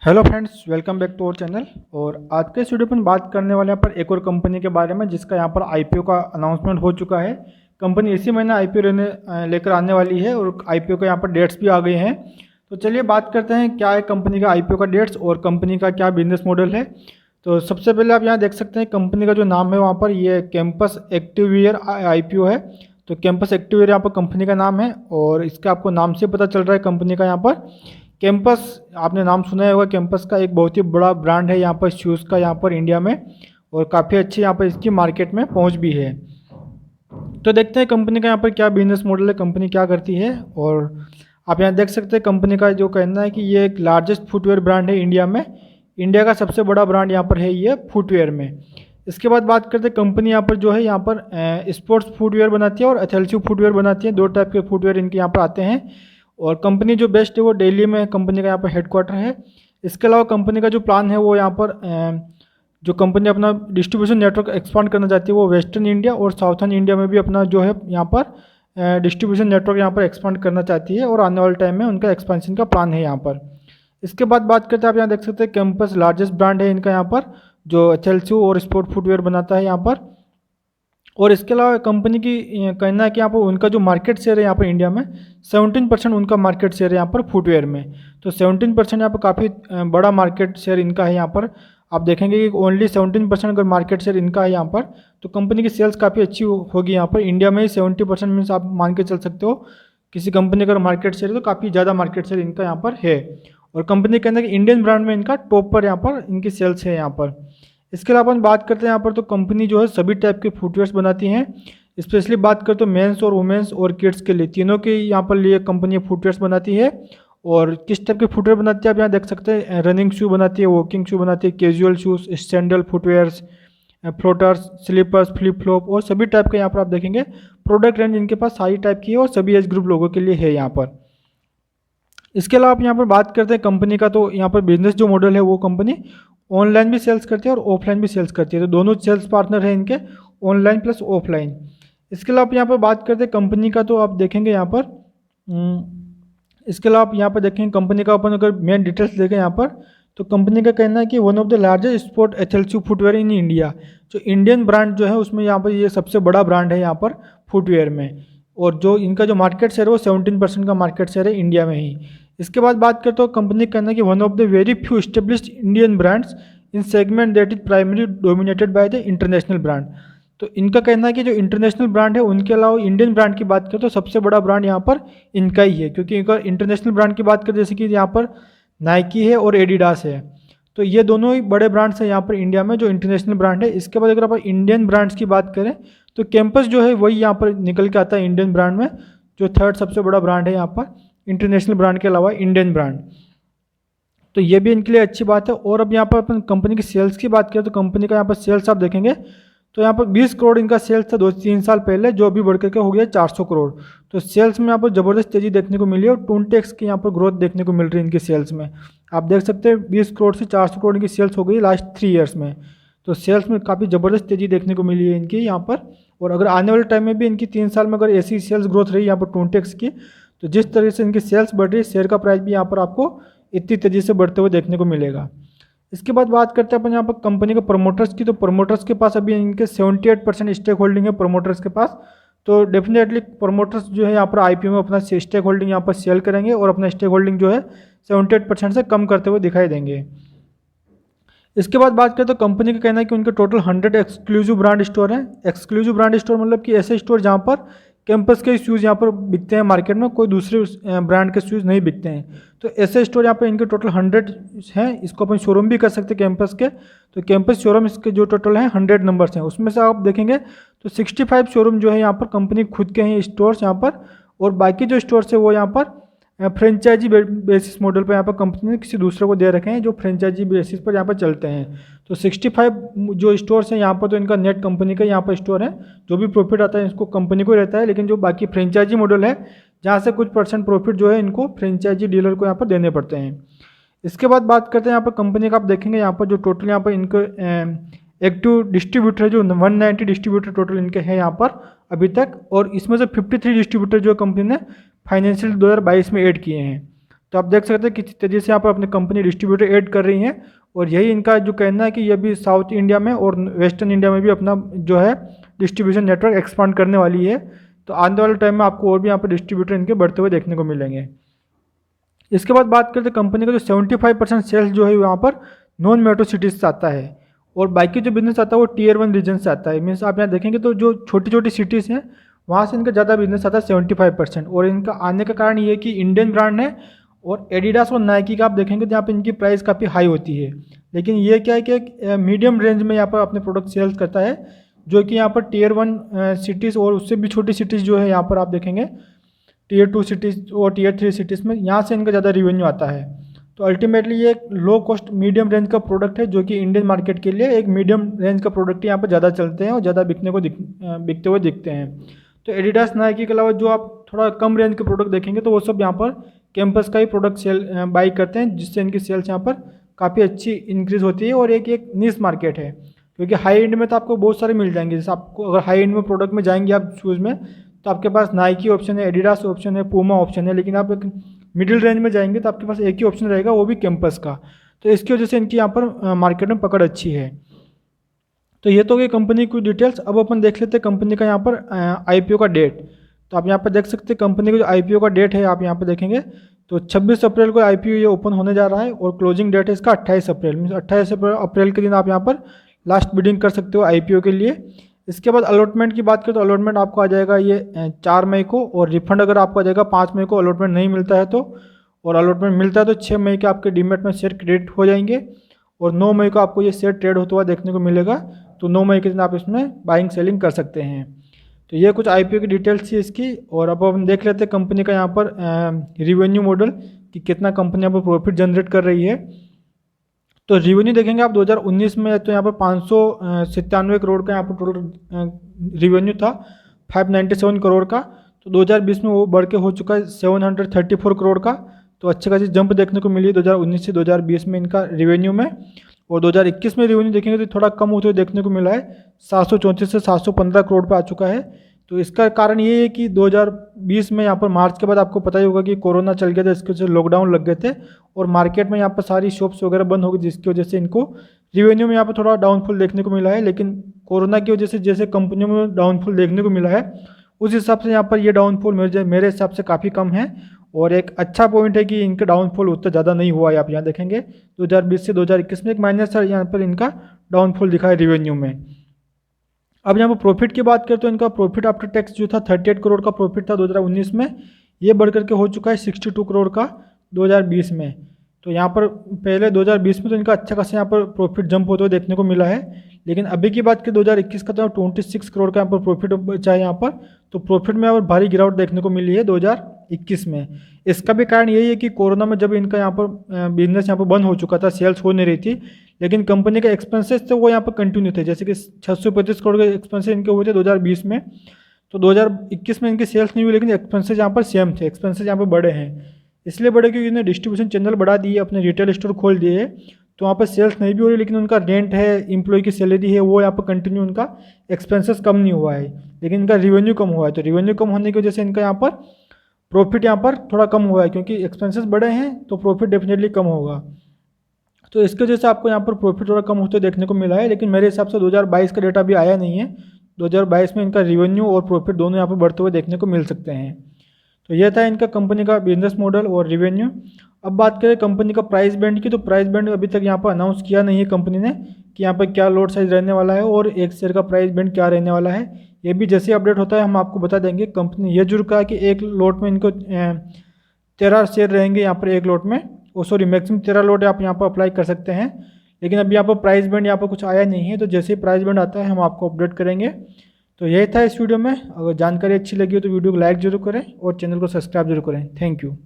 Hello friends, welcome back to our channel. और आज के इस वीडियो पर बात करने वाले यहाँ पर एक और कंपनी के बारे में जिसका यहाँ पर आईपीओ का अनाउंसमेंट हो चुका है। कंपनी इसी महीने आईपीओ लेकर आने वाली है और आईपीओ का यहाँ पर डेट्स भी आ गए हैं। तो चलिए बात करते हैं क्या है कंपनी का आईपीओ का डेट्स और कंपनी का क्या बिजनेस मॉडल है। तो सबसे पहले आप यहाँ देख सकते हैं कंपनी का जो नाम है वहाँ पर ये कैंपस एक्टिववियर आईपीओ है। तो कैंपस एक्टिववियर यहाँ पर कंपनी का नाम है और इसका आपको नाम से पता चल रहा है कंपनी का यहाँ पर कैंपस, आपने नाम सुना ही होगा। कैंपस का एक बहुत ही बड़ा ब्रांड है यहाँ पर शूज़ का यहाँ पर इंडिया में, और काफ़ी अच्छी यहाँ पर इसकी मार्केट में पहुँच भी है। तो देखते हैं कंपनी का यहाँ पर क्या बिजनेस मॉडल है, कंपनी क्या करती है। और आप यहाँ देख सकते हैं कंपनी का जो कहना है कि ये एक लार्जेस्ट फुटवेयर ब्रांड है इंडिया में। इंडिया का सबसे बड़ा ब्रांड यहाँ पर है ये फुटवेयर में। इसके बाद बात करते हैं कंपनी यहाँ पर जो है यहाँ पर स्पोर्ट्स फुटवेयर बनाती है और एथलेटिक फुटवेयर बनाती है। दो टाइप के फुटवेयर इनके यहाँ पर आते हैं और कंपनी जो बेस्ट है वो दिल्ली में कंपनी का यहाँ पर हेडक्वार्टर है। इसके अलावा कंपनी का जो प्लान है वो यहाँ पर जो कंपनी अपना डिस्ट्रीब्यूशन नेटवर्क एक्सपांड करना चाहती है वो वेस्टर्न इंडिया और साउथर्न इंडिया में भी अपना जो है यहाँ पर डिस्ट्रीब्यूशन नेटवर्क यहाँ पर एक्सपांड करना चाहती है और आने वाले टाइम में उनका एक्सपेंशन का प्लान है यहाँ पर। इसके बाद बात करते हैं, आप यहाँ देख सकते हैं कैंपस लार्जेस्ट ब्रांड है इनका यहाँ पर, जो एथलेटिक और स्पोर्ट फुटवेयर बनाता है यहाँ पर। और इसके अलावा कंपनी की कहना है कि यहाँ पर उनका जो मार्केट शेयर है यहाँ पर इंडिया में 17% उनका मार्केट शेयर है यहाँ पर फुटवेयर में। तो 17% यहाँ पर काफ़ी बड़ा मार्केट शेयर इनका है यहाँ पर। आप देखेंगे कि ओनली 17% अगर मार्केट शेयर इनका है यहाँ पर, तो कंपनी की सेल्स काफ़ी अच्छी होगी यहाँ पर। इंडिया में ही 70% मीन्स आप मान के चल सकते हो किसी कंपनी का मार्केट शेयर है तो काफ़ी ज़्यादा मार्केट शेयर इनका यहाँ पर है। और कंपनी कहना है कि इंडियन ब्रांड में इनका टॉप पर यहाँ पर इनकी सेल्स है यहाँ पर। इसके अलावा हम बात करते हैं यहाँ पर, तो कंपनी जो है सभी टाइप के फुटवेयर्स बनाती हैं। स्पेशली बात करते तो मेंस और वुमेंस और किड्स के लिए, तीनों के यहाँ पर लिए कंपनी फुटवेयर्स बनाती है। और किस टाइप के फुटवेयर बनाती है आप यहाँ देख सकते हैं, रनिंग शू बनाती है, वॉकिंग शू बनाती है, casual shoes, sandal footwears, floaters, slippers, flip flop और सभी टाइप के यहाँ पर आप देखेंगे प्रोडक्ट रेंज इनके पास सारी टाइप की है और सभी एज ग्रुप लोगों के लिए है यहाँ पर। इसके अलावा आप यहाँ पर बात करते हैं कंपनी का, तो यहाँ पर बिजनेस जो मॉडल है वो कंपनी ऑनलाइन भी सेल्स करती है और ऑफलाइन भी सेल्स करती है। तो दोनों सेल्स पार्टनर हैं इनके, ऑनलाइन प्लस ऑफलाइन। इसके अलावा आप यहाँ पर बात करते हैं कंपनी का, तो आप देखेंगे यहाँ पर इसके अलावा आप यहाँ पर देखेंगे कंपनी का अपन अगर मेन डिटेल्स देखें यहाँ पर, तो कंपनी का कहना है कि one of the largest sport athletic footwear in India. जो इंडियन ब्रांड जो है उसमें यहाँ पर ये सबसे बड़ा ब्रांड है यहाँ पर फुटवेयर में। और जो इनका जो मार्केट शेयर है वो 17% का मार्केट शेयर है इंडिया में ही। इसके बाद बात करते हो कंपनी का कहना है कि one of the very few established Indian brands in segment that is primary dominated by the international brand. तो इनका कहना है कि जो इंटरनेशनल ब्रांड है उनके अलावा इंडियन ब्रांड की बात करें तो सबसे बड़ा ब्रांड यहाँ पर इनका ही है। क्योंकि अगर इंटरनेशनल ब्रांड की बात करें जैसे कि यहाँ पर नाइकी है और एडिडास है, तो ये दोनों ही बड़े ब्रांड्स हैं यहाँ पर इंडिया में जो इंटरनेशनल ब्रांड है। इसके बाद अगर आप इंडियन ब्रांड्स की बात करें तो कैंपस जो है वही यहाँ पर निकल के आता है इंडियन ब्रांड में, जो थर्ड सबसे बड़ा ब्रांड है यहाँ पर इंटरनेशनल ब्रांड के अलावा इंडियन ब्रांड। तो ये भी इनके लिए अच्छी बात है। और अब यहाँ पर अपन कंपनी की सेल्स की बात करें तो कंपनी का यहाँ पर सेल्स आप देखेंगे तो यहाँ पर 20 करोड़ इनका सेल्स था 2-3 साल पहले, जो अभी बढ़ करके हो गया 400 करोड़। तो सेल्स में यहाँ पर ज़बरदस्त तेज़ी देखने को मिली है और 20x की यहाँ पर ग्रोथ देखने को मिल रही है इनकी सेल्स में। आप देख सकते हैं 20 करोड़ से 400 करोड़ की सेल्स हो गई लास्ट 3 ईयर्स में। तो सेल्स में काफ़ी ज़बरदस्त तेज़ी देखने को मिली है इनकी यहाँ पर। और अगर आने वाले टाइम में भी इनकी 3 साल में अगर ऐसी सेल्स ग्रोथ रही यहाँ पर 20x की, तो जिस तरह से इनकी सेल्स बढ़ रही है शेयर का प्राइस भी यहाँ पर आपको इतनी तेज़ी से बढ़ते हुए देखने को मिलेगा। इसके बाद बात करते हैं अपन यहाँ पर कंपनी के प्रमोटर्स की, तो प्रमोटर्स के पास अभी इनके 78% स्टेक होल्डिंग है प्रमोटर्स के पास। तो डेफिनेटली प्रमोटर्स जो है यहाँ पर आईपीओ में अपना स्टेक होल्डिंग यहाँ पर सेल करेंगे और अपना स्टेक होल्डिंग जो है 78% से कम करते हुए दिखाई देंगे। इसके बाद बात करें तो कंपनी का कहना है कि उनके टोटल 100 एक्सक्लूसिव ब्रांड स्टोर हैं। एक्सक्लूसिव ब्रांड स्टोर मतलब कि ऐसे स्टोर जहाँ पर कैंपस के शूज़ यहाँ पर बिकते हैं मार्केट में, कोई दूसरे ब्रांड के शूज़ नहीं बिकते हैं। तो ऐसे स्टोर यहाँ पर इनके टोटल 100 हैं। इसको अपन शोरूम भी कर सकते हैं कैंपस के। तो कैंपस शोरूम इसके जो टोटल हैं 100 नंबर्स हैं, उसमें से आप देखेंगे तो 65 शोरूम जो है यहाँ पर कंपनी खुद के हैं स्टोर्स यहाँ पर, और बाकी जो स्टोर्स है वो यहाँ पर फ्रेंचाइजी बेसिस मॉडल पर यहाँ पर कंपनी ने किसी दूसरे को दे रखे हैं जो फ्रेंचाइजी बेसिस पर यहाँ पर चलते हैं। तो 65 जो स्टोर्स हैं यहाँ पर, तो इनका नेट कंपनी का यहाँ पर स्टोर है। जो भी प्रॉफिट आता है इसको कंपनी को रहता है, लेकिन जो बाकी फ्रेंचाइजी मॉडल है जहाँ से कुछ % प्रॉफिट जो है इनको फ्रेंचाइजी डीलर को यहाँ पर देने पड़ते हैं। इसके बाद बात करते हैं यहाँ पर कंपनी का, आप देखेंगे यहाँ पर जो टोटल यहाँ पर इनको एक्टिव डिस्ट्रीब्यूटर जो 190 डिस्ट्रीब्यूटर टोटल इनके हैं यहाँ पर अभी तक, और इसमें से 53 डिस्ट्रीब्यूटर जो कंपनी ने फाइनेंशियल 2022 में ऐड किए हैं। तो आप देख सकते हैं किस तेज़ी से यहाँ पर अपनी कंपनी डिस्ट्रीब्यूटर ऐड कर रही हैं, और यही इनका जो कहना है कि ये भी साउथ इंडिया में और वेस्टर्न इंडिया में भी अपना जो है डिस्ट्रीब्यूशन नेटवर्क एक्सपांड करने वाली है। तो आने वाले टाइम में आपको और भी यहाँ पर डिस्ट्रीब्यूटर इनके बढ़ते हुए देखने को मिलेंगे। इसके बाद बात करते हैं कंपनी का जो 75% सेल्स जो है यहाँ पर नॉन मेट्रो सिटीज़ से आता है, और बाकी जो बिजनेस आता है वो Tier 1 रीजन से आता है। मीन्स आप यहाँ देखेंगे तो जो छोटी छोटी सिटीज़ हैं वहाँ से इनका ज़्यादा बिजनेस आता है 75%। और इनका आने का कारण ये है कि इंडियन ब्रांड है, और एडिडास और नाइकी का आप देखेंगे तो यहाँ पर इनकी प्राइस काफ़ी हाई होती है, लेकिन ये क्या है कि एक मीडियम रेंज में यहाँ पर अपने प्रोडक्ट सेल्स करता है, जो कि यहाँ पर Tier 1 सिटीज़ और उससे भी छोटी सिटीज़ जो है यहाँ पर आप देखेंगे Tier 2 सिटीज़ और Tier 3 सिटीज़ में यहाँ से इनका ज़्यादा रिवेन्यू आता है। तो अल्टीमेटली ये एक लो कॉस्ट मीडियम रेंज का प्रोडक्ट है, जो कि इंडियन मार्केट के लिए एक मीडियम रेंज का प्रोडक्ट यहाँ पर ज़्यादा चलते हैं और ज़्यादा बिकते हुए दिखते हैं। तो एडिडास नाइकी के अलावा जो आप थोड़ा कम रेंज के प्रोडक्ट देखेंगे तो वो सब यहाँ पर कैंपस का ही प्रोडक्ट सेल बाई करते हैं, जिससे इनकी सेल्स यहाँ पर काफ़ी अच्छी इंक्रीज़ होती है। और एक निश मार्केट है, क्योंकि हाई एंड में तो आपको बहुत सारे मिल जाएंगे। जैसे आपको अगर हाई एंड में प्रोडक्ट में जाएंगे आप शूज़ में, तो आपके पास नाइकी ऑप्शन है, एडिडास ऑप्शन है, पूमा ऑप्शन है, लेकिन आप एक मिडिल रेंज में जाएंगे तो आपके पास एक ही ऑप्शन रहेगा, वो भी कैंपस का। तो इसकी वजह से इनकी यहाँ पर मार्केट में पकड़ अच्छी है। तो ये तो गई कंपनी की डिटेल्स। अब अपन देख लेते हैं कंपनी का यहाँ पर IPO का डेट। तो आप यहाँ पर देख सकते हैं कंपनी का जो IPO का डेट है, आप यहाँ पर देखेंगे तो 26 अप्रैल को IPO ये ओपन होने जा रहा है, और क्लोजिंग डेट है इसका 28 अप्रैल। मीन्स 28 अप्रैल के दिन आप यहाँ पर लास्ट बिडिंग कर सकते हो IPO के लिए। इसके बाद अलॉटमेंट की बात करें तो अलॉटमेंट आपको आ जाएगा ये 4 मई को, और रिफंड अगर आपको आ जाएगा 5 मई को अलॉटमेंट नहीं मिलता है तो, और अलॉटमेंट मिलता है तो 6 मई के आपके डीमेट में शेयर क्रेडिट हो जाएंगे, और 9 मई को आपको ये शेयर ट्रेड होता हुआ देखने को मिलेगा। तो 9 मई के दिन आप इसमें बाइंग सेलिंग कर सकते हैं। तो ये कुछ IPO की डिटेल्स थी इसकी। और अब हम देख लेते हैं कंपनी का यहाँ पर रिवेन्यू मॉडल कि कितना कंपनी यहाँ पर प्रॉफिट जनरेट कर रही है। तो रिवेन्यू देखेंगे आप 2019 में तो यहाँ पर 597 करोड़ का यहाँ पर टोटल रिवेन्यू था, 597 करोड़ का। तो 2020 में वो बढ़ के हो चुका है 734 करोड़ का। तो अच्छी खासी जंप देखने को मिली 2019 से 2020 में इनका रिवेन्यू में। और 2021 में रिवेन्यू देखेंगे तो थोड़ा कम होते हुए देखने को मिला है, 734 से 715 करोड़ पर आ चुका है। तो इसका कारण ये है कि 2020 में यहाँ पर मार्च के बाद आपको पता ही होगा कि कोरोना चल गया था, इसके वजह से लॉकडाउन लग गए थे, और मार्केट में यहाँ पर सारी शॉप्स वगैरह बंद हो गई, जिसकी वजह से इनको रिवेन्यू में यहाँ पर थोड़ा डाउनफॉल देखने को मिला है। लेकिन कोरोना की वजह से जैसे कंपनियों में डाउनफॉल देखने को मिला है, उस हिसाब से यहाँ पर ये डाउनफॉल मेरे हिसाब से काफ़ी कम है। और एक अच्छा पॉइंट है कि इनका डाउनफॉल उतना ज़्यादा नहीं हुआ है। आप यहाँ देखेंगे 2020 से 2021 में एक माइनस यहाँ पर इनका डाउनफॉल दिखा है रिवेन्यू में। अब यहाँ पर प्रॉफिट की बात करें तो इनका प्रॉफिट आफ्टर टैक्स जो था 38 करोड़ का प्रॉफिट था 2019 में, ये बढ़ करके हो चुका है 62 करोड़ का 2020 में। तो यहाँ पर पहले 2020 में तो इनका अच्छा खासा यहाँ पर प्रॉफिट जंप होते हुए देखने को मिला है, लेकिन अभी की बात करें 2021 का तो 26 करोड़ का यहाँ पर प्रॉफिट बचा है यहाँ पर। तो प्रॉफिट में यहाँ पर भारी गिरावट देखने को मिली है 2021 में। इसका भी कारण यही है कि कोरोना में जब इनका यहाँ पर बिजनेस यहाँ पर बंद हो चुका था, सेल्स हो नहीं रही थी, लेकिन कंपनी के एक्सपेंसेस थे वो यहाँ पर कंटिन्यू थे। जैसे कि 635 करोड़ के एक्सपेंसेस इनके हुए थे 2020 में, तो 2021 में इनकी सेल्स नहीं हुई, लेकिन एक्सपेंसेस यहाँ पर सेम थे। एक्सपेंसेस यहाँ पर बड़े हैं, इसलिए बड़े क्योंकि इन्होंने डिस्ट्रीब्यूशन चैनल बढ़ा दिए, अपने रिटेल स्टोर खोल दिए, तो वहाँ पर सेल्स नहीं भी हो रही, लेकिन उनका रेंट है, एम्प्लॉय की सैलरी है, वो यहाँ पर कंटिन्यू उनका एक्सपेंसेस कम नहीं हुआ है, लेकिन इनका रिवेन्यू कम हुआ है। तो रिवेन्यू कम होने की वजह से इनका यहाँ पर प्रॉफिट यहाँ पर थोड़ा कम हुआ है, क्योंकि एक्सपेंसेस बड़े हैं तो प्रॉफिट डेफिनेटली कम होगा। तो इसकी वजह से आपको यहाँ पर प्रॉफिट थोड़ा कम होते देखने को मिला है। लेकिन मेरे हिसाब से 2022 का डेटा अभी आया नहीं है, 2022 में इनका रिवेन्यू और प्रॉफिट दोनों यहाँ पर बढ़ते हुए देखने को मिल सकते हैं। तो यह था इनका कंपनी का बिजनेस मॉडल और रिवेन्यू। अब बात करें कंपनी का प्राइस बैंड की, तो प्राइस बैंड अभी तक यहाँ पर अनाउंस किया नहीं है कंपनी ने कि यहाँ पर क्या लॉट साइज रहने वाला है और एक शेयर का प्राइस बैंड क्या रहने वाला है। ये भी जैसे अपडेट होता है हम आपको बता देंगे। कंपनी ये जरूर कहा कि एक लॉट में इनको 13 शेयर रहेंगे यहाँ पर एक लॉट में, मैक्सिमम 13 लॉट आप यहाँ पर अप्लाई कर सकते हैं। लेकिन अभी यहाँ पर प्राइस बैंड यहाँ पर कुछ आया नहीं है, तो जैसे ही प्राइस बैंड आता है हम आपको अपडेट करेंगे। तो यही था इस वीडियो में। अगर जानकारी अच्छी लगी हो तो वीडियो को लाइक जरूर करें और चैनल को सब्सक्राइब जरूर करें। Thank you.